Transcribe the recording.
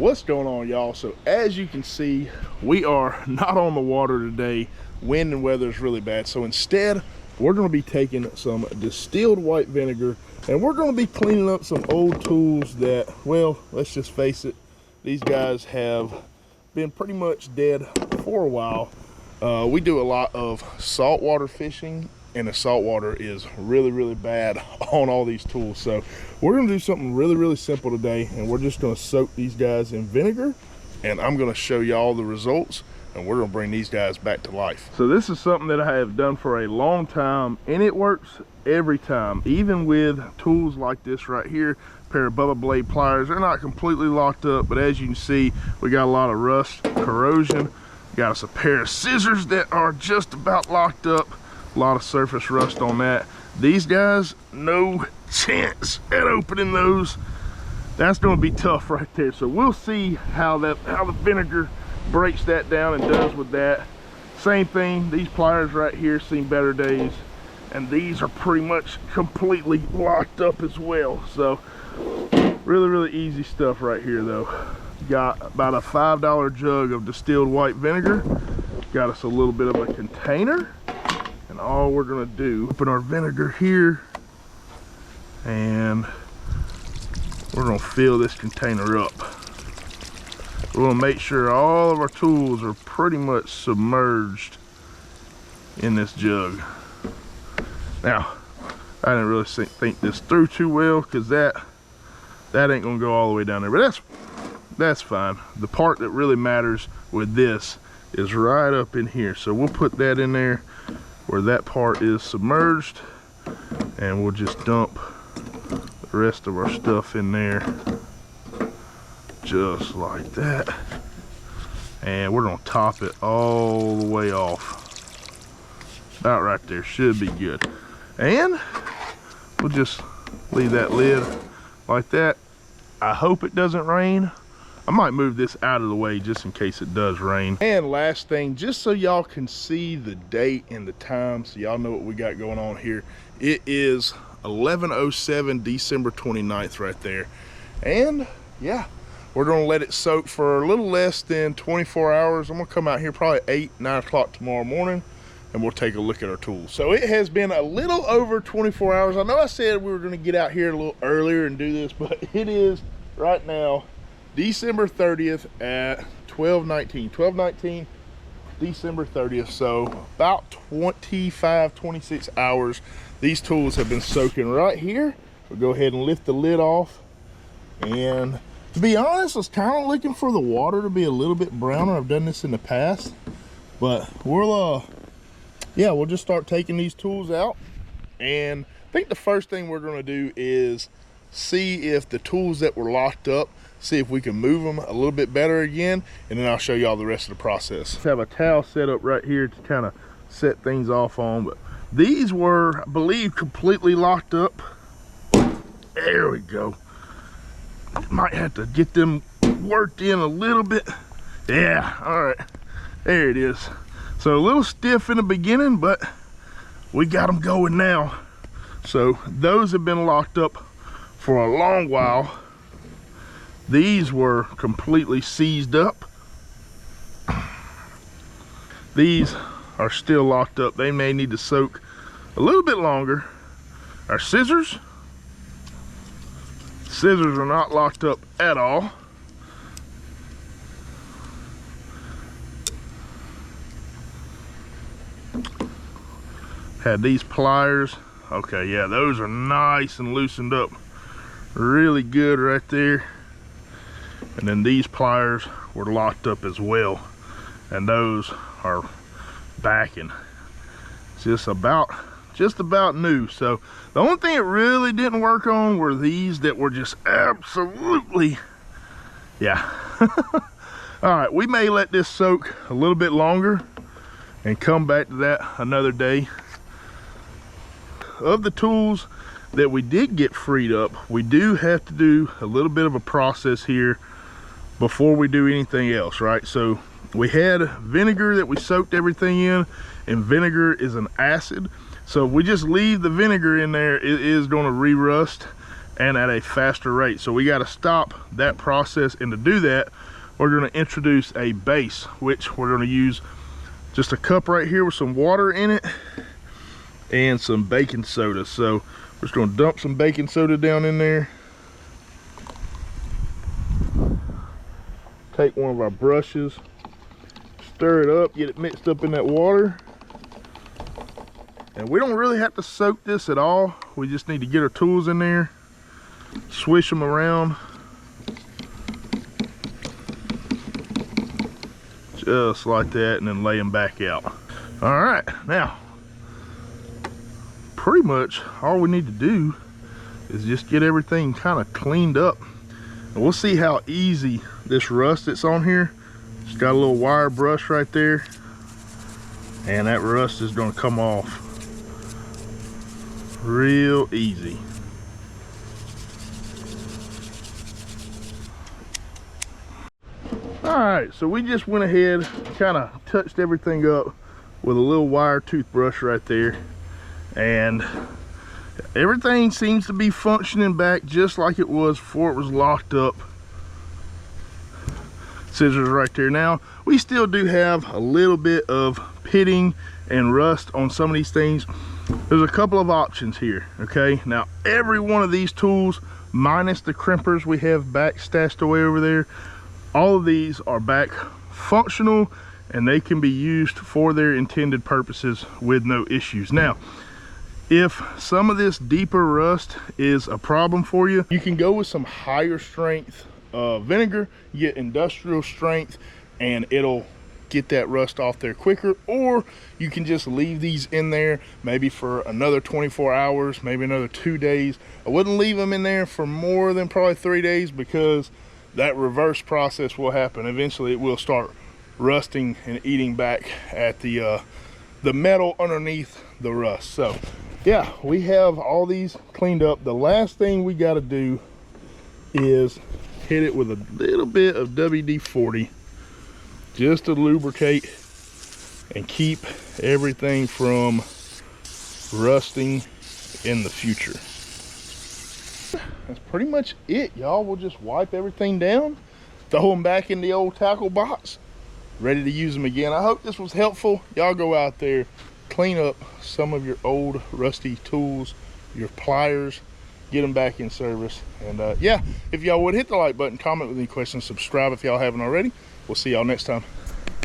What's going on, y'all? So as you can see, we are not on the water today. Wind and weather is really bad, so instead we're going to be taking some distilled white vinegar and we're going to be cleaning up some old tools that, well, let's just face it, these guys have been pretty much dead for a while. We do a lot of saltwater fishing, and the saltwater is really bad on all these tools. So we're gonna do something really simple today, and we're just gonna soak these guys in vinegar, and I'm gonna show y'all the results, and we're gonna bring these guys back to life. So this is something that I have done for a long time, and it works every time, even with tools like this right here. Pair of Bubba blade pliers. They're not completely locked up, but as you can see, we got a lot of rust, corrosion. Got us a pair of scissors that are just about locked up. A lot of surface rust on that. These guys, no chance at opening those. That's going to be tough right there. So we'll see how the vinegar breaks that down and does with that. Same thing, these pliers right here seen better days, and these are pretty much completely locked up as well. So really easy stuff right here though. Got about a $5 jug of distilled white vinegar. Got us a little bit of a container. And all we're gonna do, open our vinegar here, and we're gonna fill this container up. We're gonna make sure all of our tools are pretty much submerged in this jug. Now, I didn't really think this through too well, because that ain't gonna go all the way down there, but that's fine. The part that really matters with this is right up in here. So we'll put that in there where that part is submerged, and we'll just dump the rest of our stuff in there just like that, and we're gonna top it all the way off. About right there, should be good. And we'll just leave that lid like that. I hope it doesn't rain. I might move this out of the way just in case it does rain. And last thing, just so y'all can see the date and the time, so y'all know what we got going on here. It is 11:07, December 29th right there. And yeah, we're gonna let it soak for a little less than 24 hours. I'm gonna come out here probably 8, 9 o'clock tomorrow morning, and we'll take a look at our tools. So it has been a little over 24 hours. I know I said we were gonna get out here a little earlier and do this, but it is right now December 30th at 12:19, December 30th. So about 25-26 hours. These tools have been soaking right here. We'll go ahead and lift the lid off. And to be honest, I was kind of looking for the water to be a little bit browner. I've done this in the past, but we'll just start taking these tools out. And I think the first thing we're gonna do is see if the tools that were locked up, see if we can move them a little bit better again, and then I'll show y'all the rest of the process. Let's have a towel set up right here to kind of set things off on, but these were, I believe, completely locked up. There we go. Might have to get them worked in a little bit. Yeah, all right, there it is. So a little stiff in the beginning, but we got them going now. So those have been locked up for a long while. These were completely seized up. These are still locked up. They may need to soak a little bit longer. Our scissors are not locked up at all. Had these pliers. Okay, yeah, those are nice and loosened up. Really good right there. And then these pliers were locked up as well, and those are backing. Just about new. So the only thing it really didn't work on were these that were just absolutely, yeah. All right, we may let this soak a little bit longer and come back to that another day. Of the tools that we did get freed up, we do have to do a little bit of a process here before we do anything else, right? So we had vinegar that we soaked everything in, and vinegar is an acid. So if we just leave the vinegar in there, it is going to re-rust. and at a faster rate. So we got to stop that process, and to do that, we're going to introduce a base, which we're going to use just a cup right here with some water in it and some baking soda. So we're just going to dump some baking soda down in there. Take one of our brushes, stir it up, get it mixed up in that water. And we don't really have to soak this at all. We just need to get our tools in there, swish them around. Just like that, and then lay them back out. All right, now, pretty much all we need to do is just get everything kind of cleaned up. And we'll see how easy this rust that's on here. Just got a little wire brush right there, and that rust is gonna come off real easy. All right, so we just went ahead, kind of touched everything up with a little wire toothbrush right there, and everything seems to be functioning back just like it was before it was locked up. Scissors right there. Now, we still do have a little bit of pitting and rust on some of these things. There's a couple of options here, okay? Now, every one of these tools, minus the crimpers we have back stashed away over there, all of these are back functional, and they can be used for their intended purposes with no issues. Now, if some of this deeper rust is a problem for you, you can go with some higher strength vinegar, get industrial strength, and it'll get that rust off there quicker. Or you can just leave these in there maybe for another 24 hours, maybe another 2 days. I wouldn't leave them in there for more than probably 3 days, because that reverse process will happen. Eventually it will start rusting and eating back at the metal underneath the rust. So yeah, we have all these cleaned up. The last thing we got to do is hit it with a little bit of WD-40 just to lubricate and keep everything from rusting in the future. That's pretty much it, y'all. We'll just wipe everything down, throw them back in the old tackle box, ready to use them again. I hope this was helpful. Y'all go out there, clean up some of your old rusty tools, your pliers, get them back in service. And yeah, if y'all would hit the like button, comment with any questions, subscribe if y'all haven't already. We'll see y'all next time.